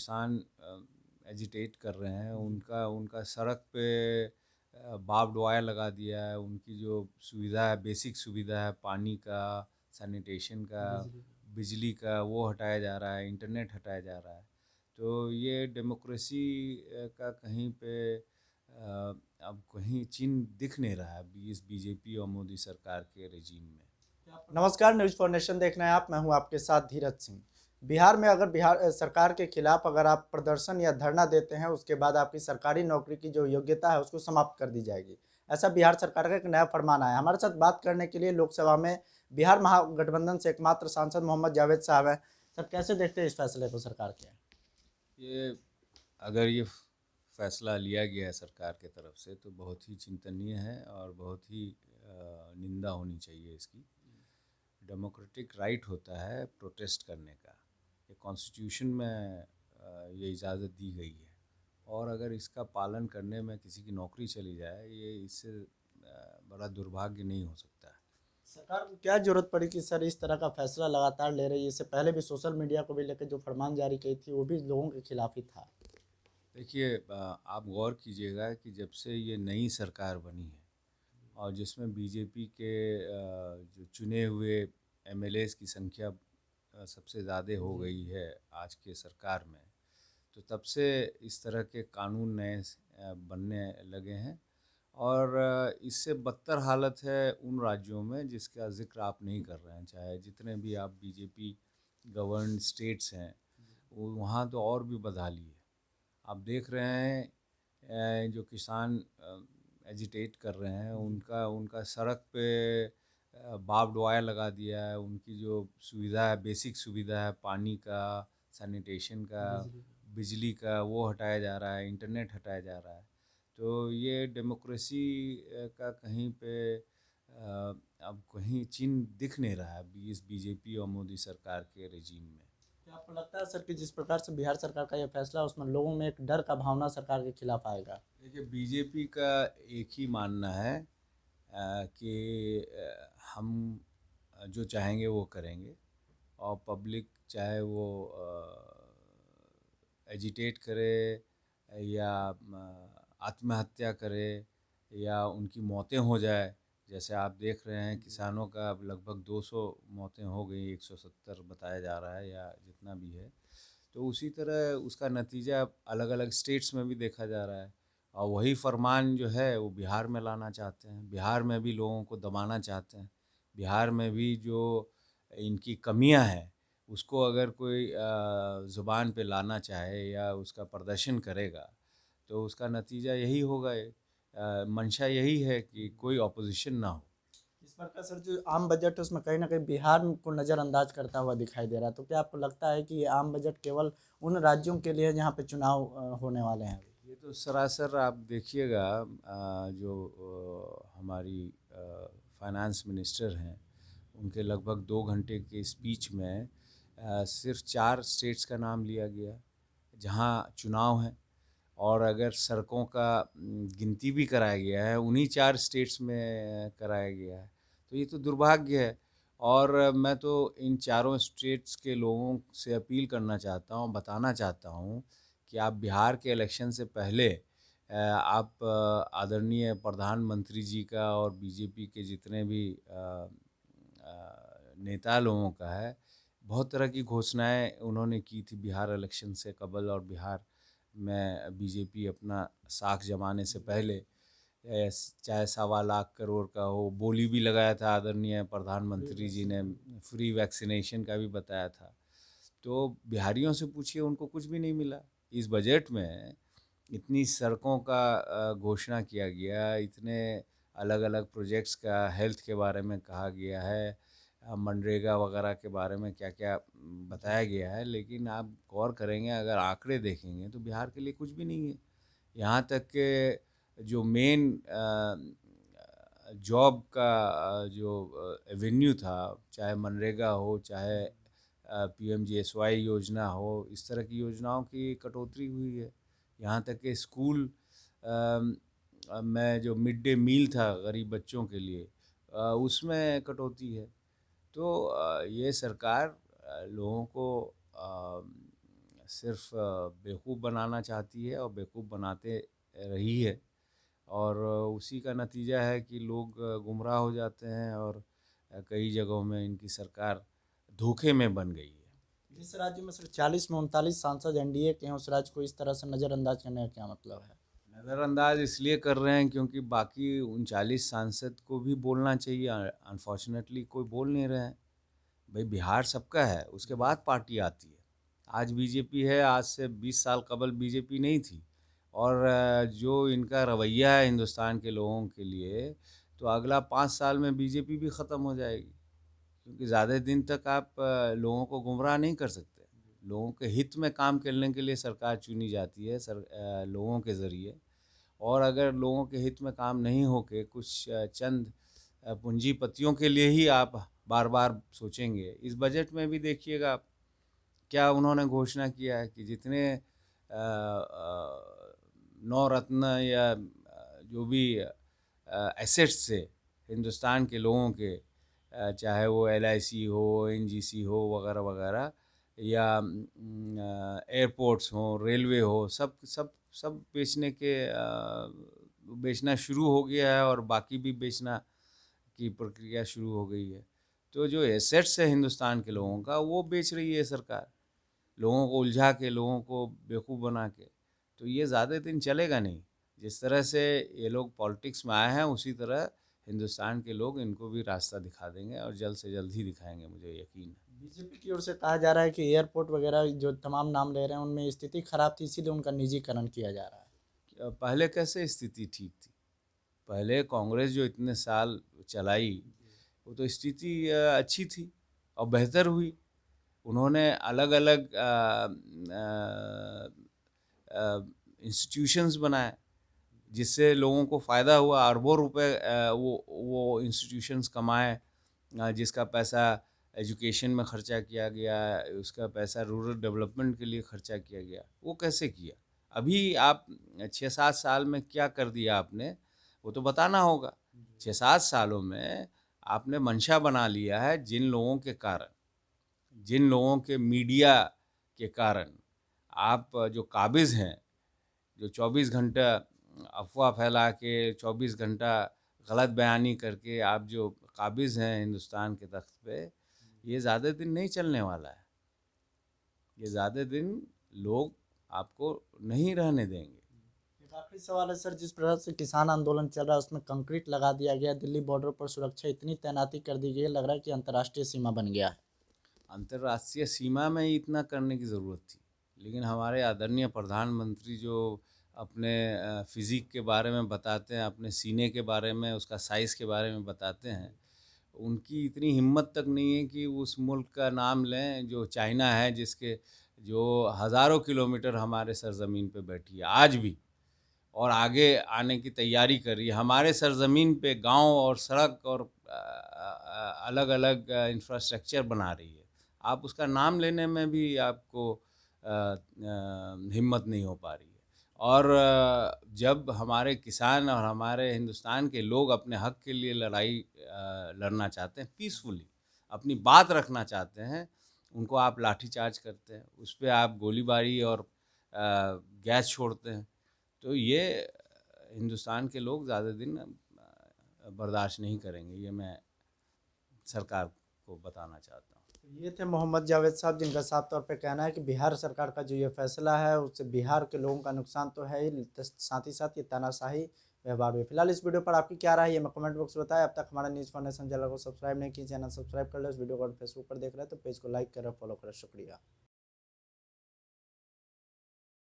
किसान एजिटेट कर रहे हैं उनका उनका सड़क पे बार्ब्ड वायर लगा दिया है। उनकी जो सुविधा है, बेसिक सुविधा है, पानी का, सैनिटेशन का, बिजली का, वो हटाया जा रहा है, इंटरनेट हटाया जा रहा है। तो ये डेमोक्रेसी का कहीं पे अब कहीं चिन्ह दिख नहीं रहा है इस बीजेपी और मोदी सरकार के रेजीम में। नमस्कार, न्यूज़ फॉर नेशन देख रहे हैं आप। मैं हूं आपके साथ धीरज सिंह। बिहार में अगर बिहार सरकार के खिलाफ अगर आप प्रदर्शन या धरना देते हैं, उसके बाद आपकी सरकारी नौकरी की जो योग्यता है उसको समाप्त कर दी जाएगी। ऐसा बिहार सरकार का एक नया फरमान आया है। हमारे साथ बात करने के लिए लोकसभा में बिहार महागठबंधन से एकमात्र सांसद मोहम्मद जावेद साहब हैं। सर, कैसे देखते हैं इस फैसले को सरकार के? ये अगर ये फैसला लिया गया है सरकार के तरफ से तो बहुत ही चिंतनीय है और बहुत ही निंदा होनी चाहिए इसकी। डेमोक्रेटिक राइट होता है प्रोटेस्ट करने का, ये कॉन्स्टिट्यूशन में ये इजाज़त दी गई है। और अगर इसका पालन करने में किसी की नौकरी चली जाए, ये इससे बड़ा दुर्भाग्य नहीं हो सकता है। सरकार को क्या जरूरत पड़ी कि सर इस तरह का फैसला लगातार ले रही है? इससे पहले भी सोशल मीडिया को भी लेकर जो फरमान जारी की थी वो भी लोगों के खिलाफ ही था। देखिए, आप गौर कीजिएगा कि जब से ये नई सरकार बनी है और जिसमें बीजेपी के जो चुने हुए एमएलएस की संख्या सबसे ज़्यादा हो गई है आज के सरकार में, तो तब से इस तरह के कानून नए बनने लगे हैं। और इससे बदतर हालत है उन राज्यों में जिसका ज़िक्र आप नहीं कर रहे हैं, चाहे जितने भी आप बीजेपी गवर्न स्टेट्स हैं, वहाँ तो और भी बदहाली है। आप देख रहे हैं जो किसान एजिटेट कर रहे हैं उनका उनका सड़क पे बार्ब्ड वायर लगा दिया है। उनकी जो सुविधा है, बेसिक सुविधा है, पानी का, सैनिटेशन का, बिजली का, वो हटाया जा रहा है, इंटरनेट हटाया जा रहा है। तो ये डेमोक्रेसी का कहीं पे अब कहीं चिन्ह दिख नहीं रहा है इस बीजेपी और मोदी सरकार के रेजीम में। क्या आपको लगता है सर कि जिस प्रकार से बिहार सरकार का यह फैसला, उसमें लोगों में एक डर का भावना सरकार के खिलाफ आएगा? देखिए, बीजेपी का एक ही मानना है कि हम जो चाहेंगे वो करेंगे। और पब्लिक चाहे वो एजिटेट करे या आत्महत्या करे या उनकी मौतें हो जाए। जैसे आप देख रहे हैं किसानों का अब लगभग 200 मौतें हो गई, 170 बताया जा रहा है या जितना भी है। तो उसी तरह उसका नतीजा अलग अलग स्टेट्स में भी देखा जा रहा है। और वही फरमान जो है वो बिहार में लाना चाहते हैं, बिहार में भी लोगों को दबाना चाहते हैं। बिहार में भी जो इनकी कमियां हैं उसको अगर कोई ज़ुबान पे लाना चाहे या उसका प्रदर्शन करेगा तो उसका नतीजा यही होगा। मंशा यही है कि कोई ऑपोजिशन ना हो। इस बार का सर जो आम बजट है उसमें कहीं ना कहीं बिहार को नज़रअंदाज करता हुआ दिखाई दे रहा है। तो क्या आपको लगता है कि ये आम बजट केवल उन राज्यों के लिए है जहाँ पे चुनाव होने वाले हैं अभी? ये तो सरासर आप देखिएगा, जो हमारी फाइनेंस मिनिस्टर हैं उनके लगभग 2 घंटे के स्पीच में सिर्फ 4 स्टेट्स का नाम लिया गया जहाँ चुनाव है। और अगर सड़कों का गिनती भी कराया गया है उन्हीं 4 स्टेट्स में कराया गया है। तो ये तो दुर्भाग्य है। और मैं तो इन चारों स्टेट्स के लोगों से अपील करना चाहता हूँ, बताना चाहता हूँ कि आप बिहार के इलेक्शन से पहले आप आदरणीय प्रधानमंत्री जी का और बीजेपी के जितने भी नेता लोगों का है, बहुत तरह की घोषणाएं उन्होंने की थी बिहार इलेक्शन से कबल। और बिहार में बीजेपी अपना साख जमाने से पहले चाहे 1.25 लाख करोड़ का हो, बोली भी लगाया था आदरणीय प्रधानमंत्री जी ने, फ्री वैक्सीनेशन का भी बताया था। तो बिहारियों से पूछिए, उनको कुछ भी नहीं मिला। इस बजट में इतनी सड़कों का घोषणा किया गया, इतने अलग अलग प्रोजेक्ट्स का हेल्थ के बारे में कहा गया है, मनरेगा वगैरह के बारे में क्या क्या बताया गया है, लेकिन आप गौर करेंगे अगर आंकड़े देखेंगे तो बिहार के लिए कुछ भी नहीं है। यहाँ तक के जो मेन जॉब का जो एवेन्यू था, चाहे मनरेगा हो, चाहे पीएमजीएसवाई योजना हो, इस तरह की योजनाओं की कटौती हुई है। यहाँ तक कि स्कूल में जो मिड डे मील था गरीब बच्चों के लिए, उसमें कटौती है। तो ये सरकार लोगों को सिर्फ बेवकूफ़ बनाना चाहती है और बेवकूफ़ बनाते रही है, और उसी का नतीजा है कि लोग गुमराह हो जाते हैं, और कई जगहों में इनकी सरकार धोखे में बन गई है। जिस राज्य में सिर्फ 40 में 39 सांसद एनडीए के हैं, उस राज्य को इस तरह से नज़रअंदाज करने का क्या मतलब है? नज़रअंदाज इसलिए कर रहे हैं क्योंकि बाकी 39 सांसद को भी बोलना चाहिए, अनफॉर्चुनेटली कोई बोल नहीं रहे हैं। भाई बिहार सबका है, उसके बाद पार्टी आती है। आज बीजेपी है, आज से 20 साल कबल बीजेपी नहीं थी। और जो इनका रवैया है हिंदुस्तान के लोगों के लिए, तो अगला 5 साल में बीजेपी भी ख़त्म हो जाएगी, क्योंकि ज़्यादा दिन तक आप लोगों को गुमराह नहीं कर सकते। लोगों के हित में काम करने के लिए सरकार चुनी जाती है, लोगों के ज़रिए। और अगर लोगों के हित में काम नहीं होके कुछ चंद पूंजीपतियों के लिए ही आप बार बार सोचेंगे। इस बजट में भी देखिएगा आप, क्या उन्होंने घोषणा किया है कि जितने नौ रत्न या जो भी एसेट्स थे हिंदुस्तान के लोगों के, चाहे वो LIC हो, NGC हो, वगैरह वगैरह, या एयरपोर्ट्स हो, रेलवे हो, सब सब सब बेचना शुरू हो गया है, और बाकी भी बेचना की प्रक्रिया शुरू हो गई है। तो जो एसेट्स है हिंदुस्तान के लोगों का, वो बेच रही है सरकार, लोगों को उलझा के, लोगों को बेवकूफ़ बना के। तो ये ज़्यादा दिन चलेगा नहीं। जिस तरह से ये लोग पॉलिटिक्स में आए हैं, उसी तरह हिंदुस्तान के लोग इनको भी रास्ता दिखा देंगे, और जल्द से जल्द ही दिखाएंगे, मुझे यकीन है। बीजेपी की ओर से कहा जा रहा है कि एयरपोर्ट वगैरह जो तमाम नाम ले रहे हैं उनमें स्थिति खराब थी, इसीलिए उनका निजीकरण किया जा रहा है। पहले कैसे स्थिति ठीक थी? पहले कांग्रेस जो इतने साल चलाई, वो तो स्थिति अच्छी थी और बेहतर हुई। उन्होंने अलग अलग इंस्टीट्यूशंस बनाए, जिससे लोगों को फ़ायदा हुआ। अरबों रुपए वो इंस्टीट्यूशंस कमाए, जिसका पैसा एजुकेशन में खर्चा किया गया, उसका पैसा रूरल डेवलपमेंट के लिए खर्चा किया गया। वो कैसे किया? अभी आप 6-7 साल में क्या कर दिया आपने, वो तो बताना होगा। 6-7 सालों में आपने मंशा बना लिया है, जिन लोगों के कारण, जिन लोगों के मीडिया के कारण आप जो काबिज़ हैं, जो 24 घंटा अफ़वाह फैला के, 24 घंटा गलत बयानी करके आप जो काबिज़ हैं हिंदुस्तान के तख्त पे, ये ज़्यादा दिन नहीं चलने वाला है। ये ज़्यादा दिन लोग आपको नहीं रहने देंगे। एक आखिरी सवाल है सर, जिस प्रकार से किसान आंदोलन चल रहा है उसमें कंक्रीट लगा दिया गया, दिल्ली बॉर्डर पर सुरक्षा इतनी तैनाती कर दी गई है, लग रहा है कि अंतर्राष्ट्रीय सीमा बन गया है। अंतर्राष्ट्रीय सीमा में ही इतना करने की ज़रूरत थी, लेकिन हमारे आदरणीय प्रधानमंत्री जो अपने फिज़िक के बारे में बताते हैं, अपने सीने के बारे में, उसका साइज़ के बारे में बताते हैं, उनकी इतनी हिम्मत तक नहीं है कि उस मुल्क का नाम लें जो चाइना है, जिसके जो हज़ारों किलोमीटर हमारे सरज़मीन पे बैठी है आज भी, और आगे आने की तैयारी कर रही है। हमारे सरज़मीन पे गांव और सड़क और अलग अलग इंफ्रास्ट्रक्चर बना रही है। आप उसका नाम लेने में भी आपको हिम्मत नहीं हो पा रही है। और जब हमारे किसान और हमारे हिंदुस्तान के लोग अपने हक़ के लिए लड़ाई लड़ना चाहते हैं, पीसफुली अपनी बात रखना चाहते हैं, उनको आप लाठीचार्ज करते हैं, उस पे आप गोलीबारी और गैस छोड़ते हैं। तो ये हिंदुस्तान के लोग ज़्यादा दिन बर्दाश्त नहीं करेंगे, ये मैं सरकार को बताना चाहता हूँ। ये थे मोहम्मद जावेद साहब, जिनका साफ तौर पे कहना है कि बिहार सरकार का जो ये फैसला है उससे बिहार के लोगों का नुकसान तो है ही, साथ ही साथ ये तानाशाही व्यवहार भी। फिलहाल इस वीडियो पर आपकी क्या राय है, ये मैं कमेंट बॉक्स में बताएं। अब तक हमारा न्यूज़ फॉरनेशन चैनल को सब्सक्राइब नहीं किया, चैनल सब्सक्राइब कर लो। इस वीडियो को फेसबुक पर देख रहे हैं तो पेज को लाइक करें, फॉलो करें। शुक्रिया।